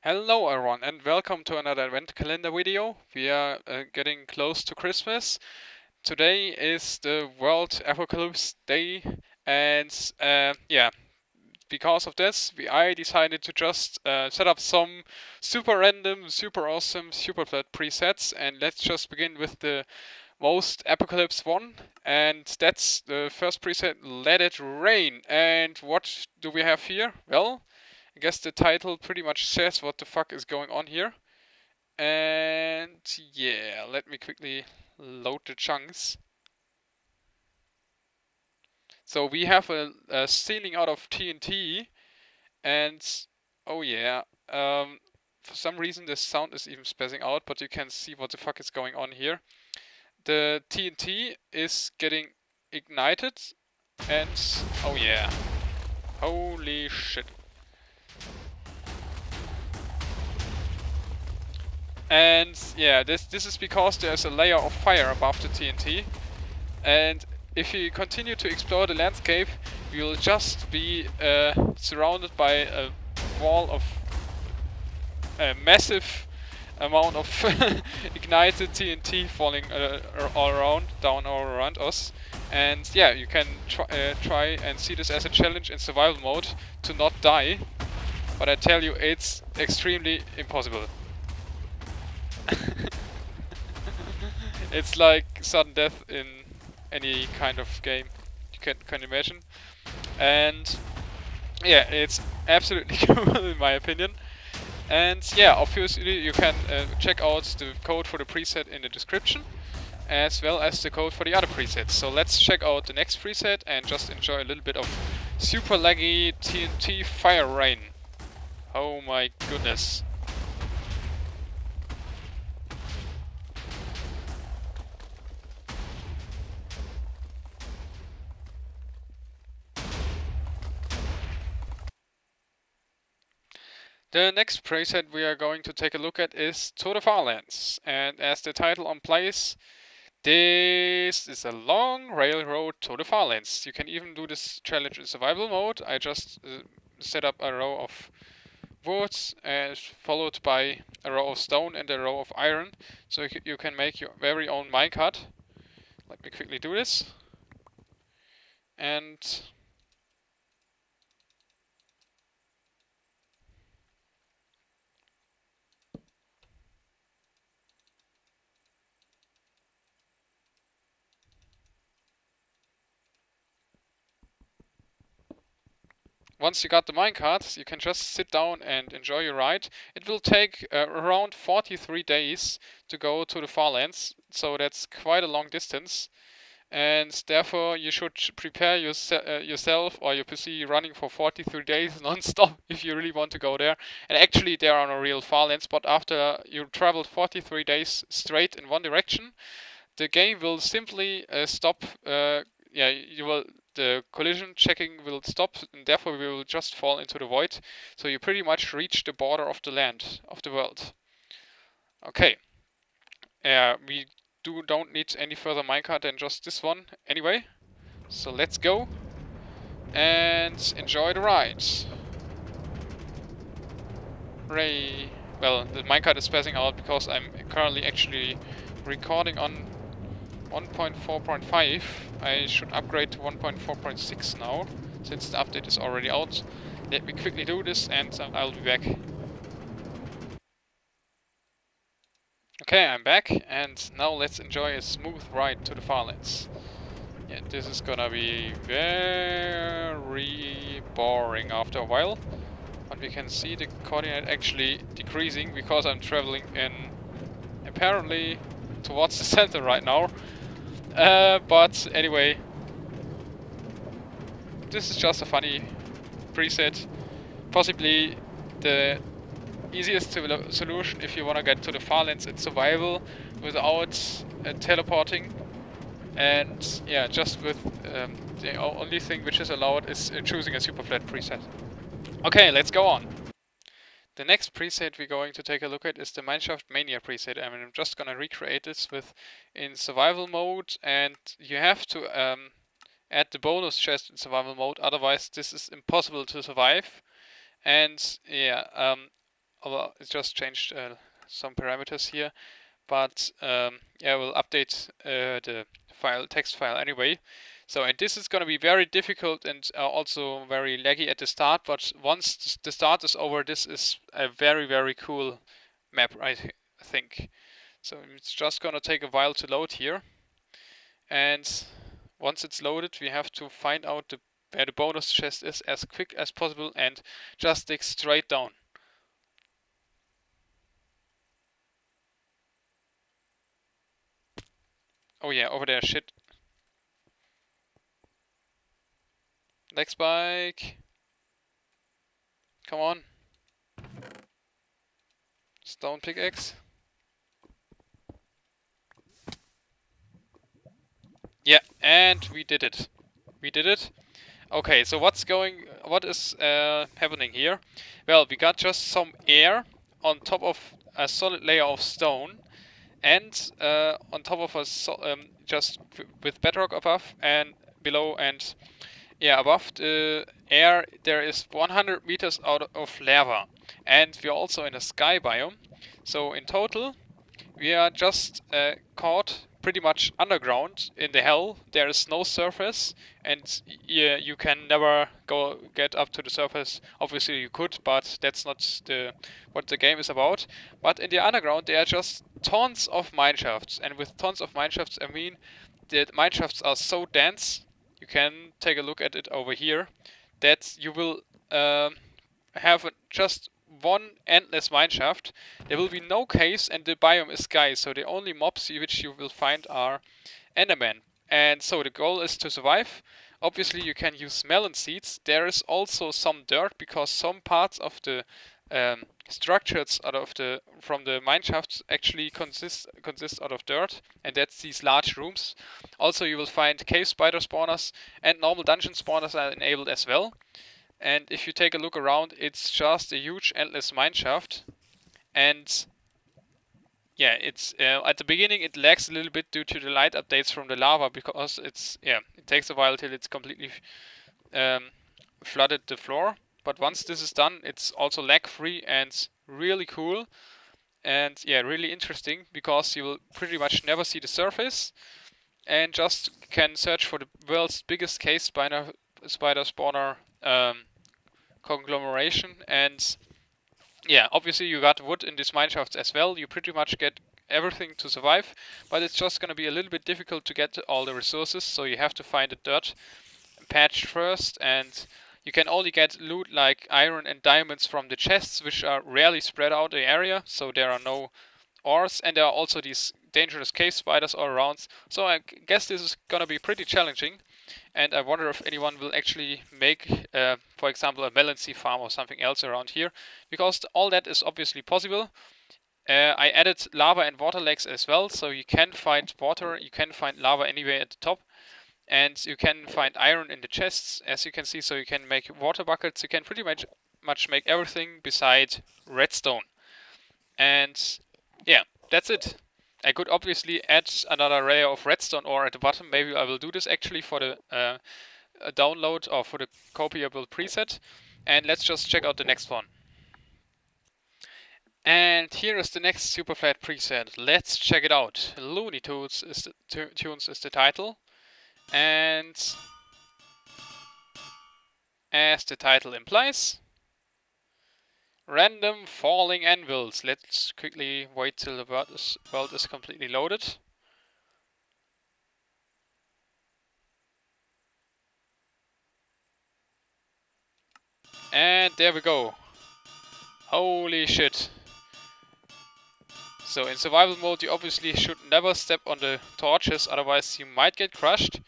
Hello everyone and welcome to another advent calendar video. We are getting close to Christmas. Today is the World Apocalypse Day and because of this I decided to just set up some super random, super awesome Superflat presets, and let's just begin with the most Apocalypse one, and that's the first preset, Let It Rain. And what do we have here? Well, I guess the title pretty much says what the fuck is going on here. And yeah, let me quickly load the chunks. So we have a ceiling out of TNT, and oh yeah, for some reason the sound is even spazzing out, but you can see what the fuck is going on here. The TNT is getting ignited, and oh yeah, holy shit. And yeah, this is because there's a layer of fire above the TNT, and if you continue to explore the landscape, you'll just be surrounded by a wall of a massive amount of ignited TNT falling all around, down all around us. And yeah, you can try and see this as a challenge in survival mode to not die, but I tell you, it's extremely impossible. It's like sudden death in any kind of game you can imagine. And yeah, it's absolutely cool in my opinion. And yeah, obviously you can check out the code for the preset in the description, as well as the code for the other presets. So let's check out the next preset and just enjoy a little bit of super laggy TNT fire rain. Oh my goodness. The next preset we are going to take a look at is To the Farlands, and as the title implies, this is a long railroad to the Farlands. You can even do this challenge in survival mode. I just set up a row of wood followed by a row of stone and a row of iron, so you can make your very own minecart. Let me quickly do this. And once you got the minecart, you can just sit down and enjoy your ride. It will take around 43 days to go to the Farlands, so that's quite a long distance. And therefore you should prepare yourself or your PC running for 43 days non-stop if you really want to go there. And actually there are no real Farlands, but after you traveled 43 days straight in one direction, the game will simply stop. The collision checking will stop, and therefore we will just fall into the void. So you pretty much reach the border of the land, of the world. Okay. We don't need any further minecart than just this one anyway. So let's go and enjoy the ride. Hooray! Well, the minecart is passing out because I'm currently actually recording on 1.4.5. I should upgrade to 1.4.6 now, since the update is already out. Let me quickly do this and I'll be back. Okay, I'm back, and now let's enjoy a smooth ride to the Farlands. Yeah, this is gonna be very boring after a while, but we can see the coordinate actually decreasing because I'm traveling in apparently towards the center right now. But anyway, this is just a funny preset, possibly the easiest solution if you want to get to the Farlands in survival without teleporting. And yeah, just with the only thing which is allowed is choosing a Superflat preset. Okay, let's go on. The next preset we're going to take a look at is the Mineshaft Mania preset. I mean, I'm just gonna recreate this in survival mode, and you have to add the bonus chest in survival mode, otherwise this is impossible to survive. And yeah, it's just changed some parameters here, but yeah, we'll update the text file anyway. So, and this is going to be very difficult and also very laggy at the start, but once the start is over, this is a very, very cool map, I think. So it's just going to take a while to load here, and once it's loaded, we have to find out where the bonus chest is as quick as possible and just dig straight down. Oh yeah, over there, shit. Leg spike. Come on. Stone pickaxe. Yeah, and we did it. We did it. Okay, so what is happening here? Well, we got just some air on top of a solid layer of stone, and on top of just with bedrock above and below, and yeah, above the air there is 100 meters out of lava, and we are also in a sky biome. So in total, we are just caught pretty much underground in the hell. There is no surface, and you can never get up to the surface. Obviously you could, but that's not what the game is about. But in the underground there are just tons of mineshafts, and with tons of mineshafts I mean the mineshafts are so dense, you can take a look at it over here, that you will have just one endless mineshaft. There will be no caves, and the biome is sky, so the only mobs which you will find are Endermen. And so the goal is to survive. Obviously you can use melon seeds. There is also some dirt, because some parts of the structures from the mineshafts actually consist out of dirt, and that's these large rooms. Also you will find cave spider spawners, and normal dungeon spawners are enabled as well. And if you take a look around, it's just a huge endless mineshaft. And yeah, it's at the beginning it lags a little bit due to the light updates from the lava, because it takes a while till it's completely flooded the floor. But once this is done, it's also lag free and really cool. And yeah, really interesting, because you will pretty much never see the surface, and just can search for the world's biggest cave spider spawner conglomeration. And yeah, obviously you got wood in these mineshafts as well. You pretty much get everything to survive, but it's just going to be a little bit difficult to get all the resources, so you have to find a dirt patch first, and you can only get loot like iron and diamonds from the chests, which are rarely spread out the area, so there are no ores, and there are also these dangerous cave spiders all around. So I guess this is gonna be pretty challenging, and I wonder if anyone will actually make, for example, a melon seed farm or something else around here, because all that is obviously possible. I added lava and water lakes as well, so you can find water, you can find lava anywhere at the top, and you can find iron in the chests, as you can see, so you can make water buckets. You can pretty much make everything beside redstone. And yeah, that's it. I could obviously add another layer of redstone ore at the bottom. Maybe I will do this actually for the download, or for the copyable preset. And let's just check out the next one. And here is the next Superflat preset. Let's check it out. Looney Tunes is the title. And as the title implies, random falling anvils. Let's quickly wait till the world is completely loaded. And there we go. Holy shit. So in survival mode you obviously should never step on the torches, otherwise you might get crushed.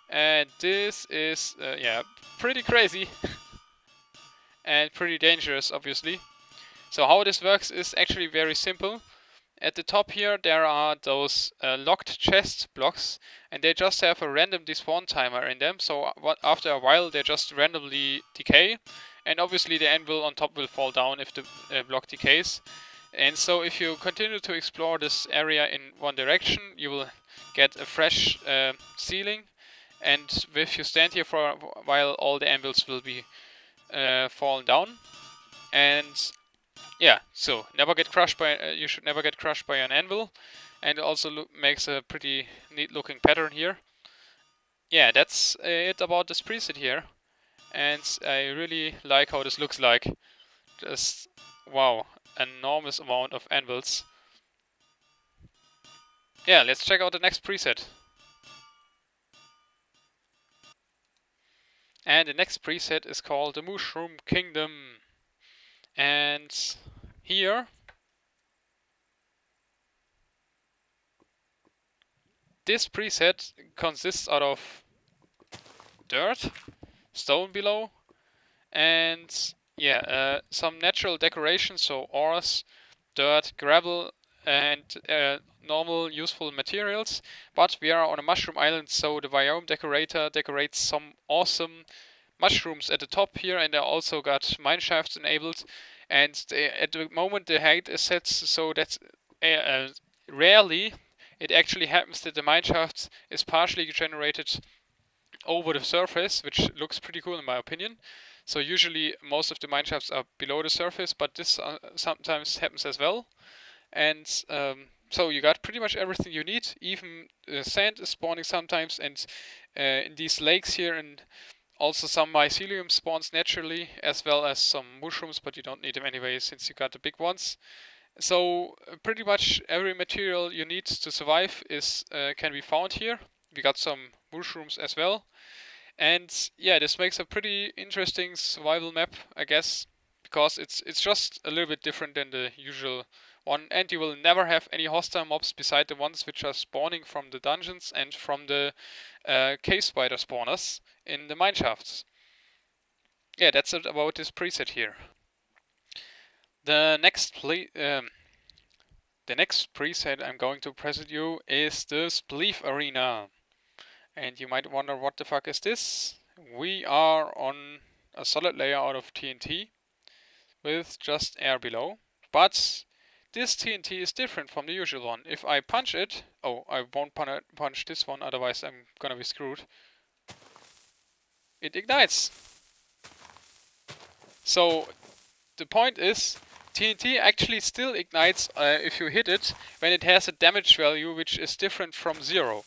And this is, yeah, pretty crazy. And pretty dangerous, obviously. So how this works is actually very simple. At the top here there are those locked chest blocks, and they just have a random despawn timer in them, so after a while they just randomly decay, and obviously the anvil on top will fall down if the block decays. And so if you continue to explore this area in one direction, you will get a fresh ceiling, and if you stand here for a while, all the anvils will be fallen down. And Yeah, so never get crushed by. You should never get crushed by an anvil, and it also makes a pretty neat looking pattern here. Yeah, that's it about this preset here, and I really like how this looks like. Just wow, enormous amount of anvils. Yeah, let's check out the next preset. And the next preset is called the Mooshroom Kingdom. And here, this preset consists out of dirt, stone below, and yeah, some natural decorations, so ores, dirt, gravel, and normal useful materials. But we are on a mushroom island, so the biome decorator decorates some awesome mushrooms at the top here, and I also got mineshafts enabled. And at the moment the height is set so that rarely it actually happens that the mineshaft is partially generated over the surface, which looks pretty cool in my opinion. So usually most of the mineshafts are below the surface, but this sometimes happens as well. And so you got pretty much everything you need. Even sand is spawning sometimes, and in these lakes here, and also some mycelium spawns naturally, as well as some mushrooms, but you don't need them anyway since you got the big ones. So pretty much every material you need to survive is can be found here. We got some mushrooms as well. And yeah, this makes a pretty interesting survival map, I guess, because it's just a little bit different than the usual one, and you will never have any hostile mobs beside the ones which are spawning from the dungeons and from the cave spider spawners in the mineshafts. Yeah, that's it about this preset here. The next the next preset I'm going to present you is the Spleefarena. And you might wonder, what the fuck is this? We are on a solid layer out of TNT with just air below. But this TNT is different from the usual one. If I punch it... Oh, I won't punch this one, otherwise I'm gonna be screwed. It ignites. So the point is, TNT actually still ignites if you hit it when it has a damage value which is different from 0.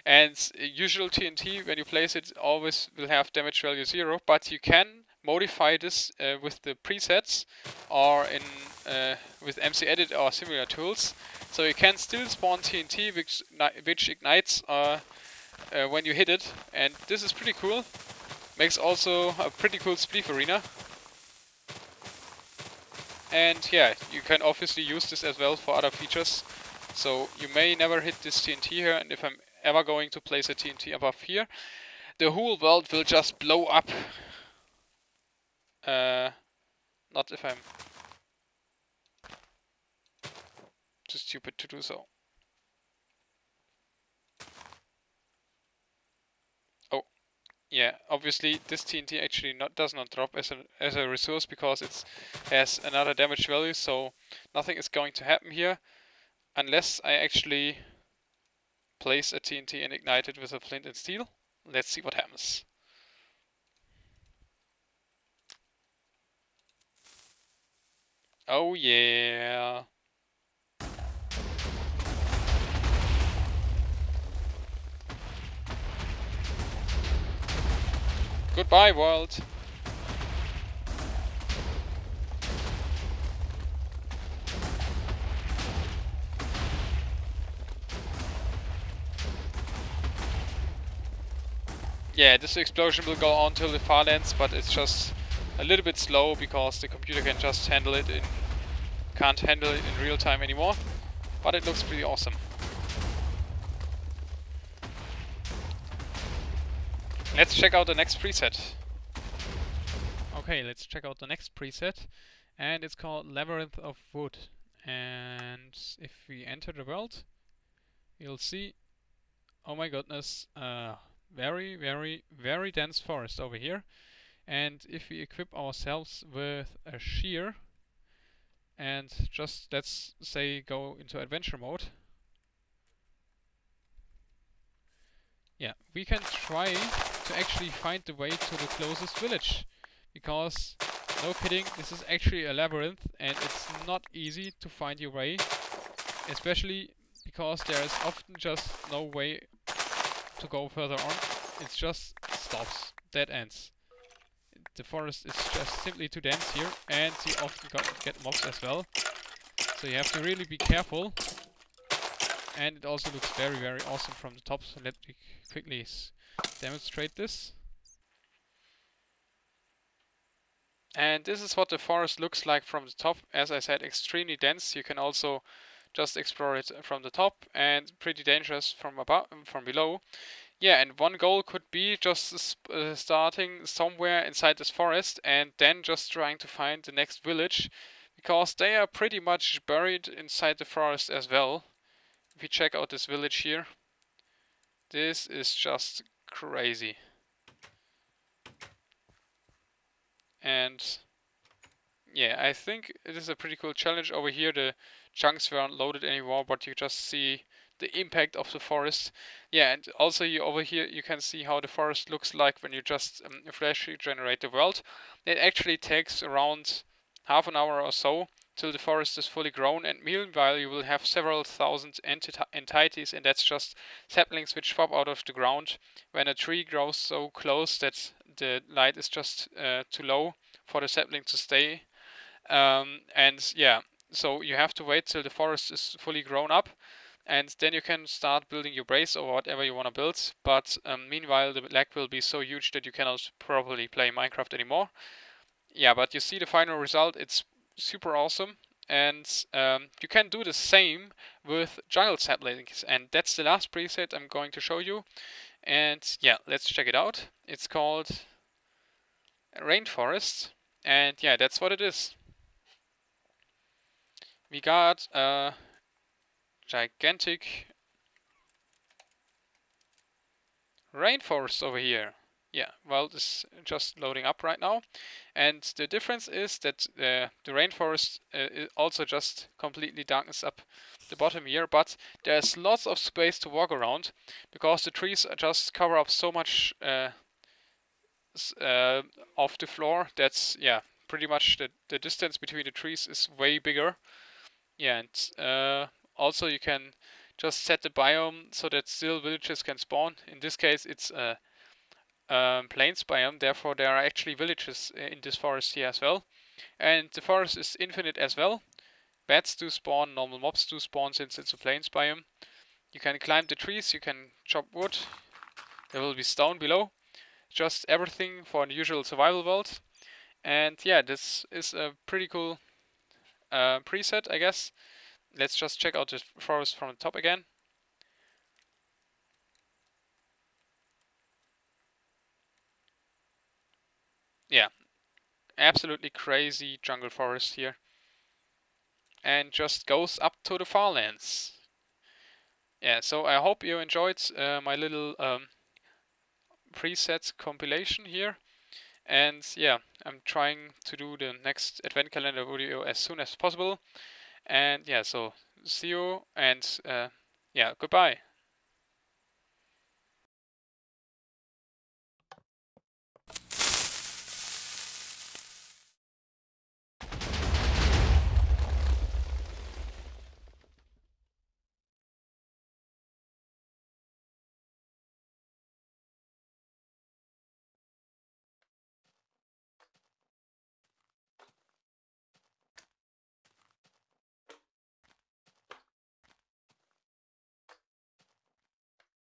And usual TNT, when you place it, always will have damage value 0, but you can modify this with the presets or in with MC Edit or similar tools. So you can still spawn TNT which ignites when you hit it, and this is pretty cool. Makes also a pretty cool Spleefarena. And yeah, you can obviously use this as well for other features. So you may never hit this TNT here, and if I'm ever going to place a TNT above here, the whole world will just blow up. Not if I'm too stupid to do so. Oh, yeah, obviously this TNT actually does not drop as a resource because it has another damage value, so nothing is going to happen here unless I actually place a TNT and ignite it with a flint and steel. Let's see what happens. Oh yeah. Goodbye, world. Yeah, this explosion will go on till the farlands, but it's just a little bit slow because the computer can't handle it in real time anymore. But it looks pretty awesome. Let's check out the next preset. Okay, let's check out the next preset, and it's called Labyrinth of Wood. And if we enter the world, you'll see, oh my goodness, very, very, very dense forest over here. And if we equip ourselves with a shear and just, let's say, go into adventure mode, yeah, we can try to actually find the way to the closest village, because No kidding, this is actually a labyrinth and it's not easy to find your way, especially because there is often just no way to go further on. It just stops, dead ends. The forest is just simply too dense here, and you often get mobs as well. So you have to really be careful. And it also looks very, very awesome from the top. So let me quickly demonstrate this. And this is what the forest looks like from the top. As I said, extremely dense. You can also just explore it from the top, and pretty dangerous from below. Yeah, and one goal could be just starting somewhere inside this forest and then just trying to find the next village, because they are pretty much buried inside the forest as well. If you check out this village here, this is just crazy. And yeah, I think it is a pretty cool challenge. Over here the chunks weren't loaded anymore, but you just see the impact of the forest. Yeah, and also over here you can see how the forest looks like when you just flash regenerate the world. It actually takes around half an hour or so till the forest is fully grown, and meanwhile you will have several thousand entities, and that's just saplings which pop out of the ground when a tree grows so close that the light is just too low for the sapling to stay. And yeah, so you have to wait till the forest is fully grown up, and then you can start building your base or whatever you want to build. But meanwhile the lag will be so huge that you cannot probably play Minecraft anymore. Yeah, but you see the final result, it's super awesome. And you can do the same with jungle saplings, and that's the last preset I'm going to show you. And yeah, let's check it out. It's called Rainforest, and yeah, that's what it is. We got a gigantic rainforest over here. Yeah, well, this is just loading up right now. And the difference is that the rainforest also just completely darkens up the bottom here, but there's lots of space to walk around because the trees just cover up so much of the floor that's, yeah, pretty much the distance between the trees is way bigger. Yeah, and also you can just set the biome so that still villages can spawn. In this case, it's a plains biome, therefore there are actually villages in this forest here as well. And the forest is infinite as well. Bats do spawn, normal mobs do spawn since it's a plains biome. You can climb the trees, you can chop wood. There will be stone below. Just everything for an usual survival world. And yeah, this is a pretty cool preset, I guess. Let's just check out the forest from the top again. Yeah, absolutely crazy jungle forest here. And just goes up to the farlands. Yeah, so I hope you enjoyed my little preset compilation here. And yeah, I'm trying to do the next advent calendar video as soon as possible. And yeah, so see you, and yeah, goodbye.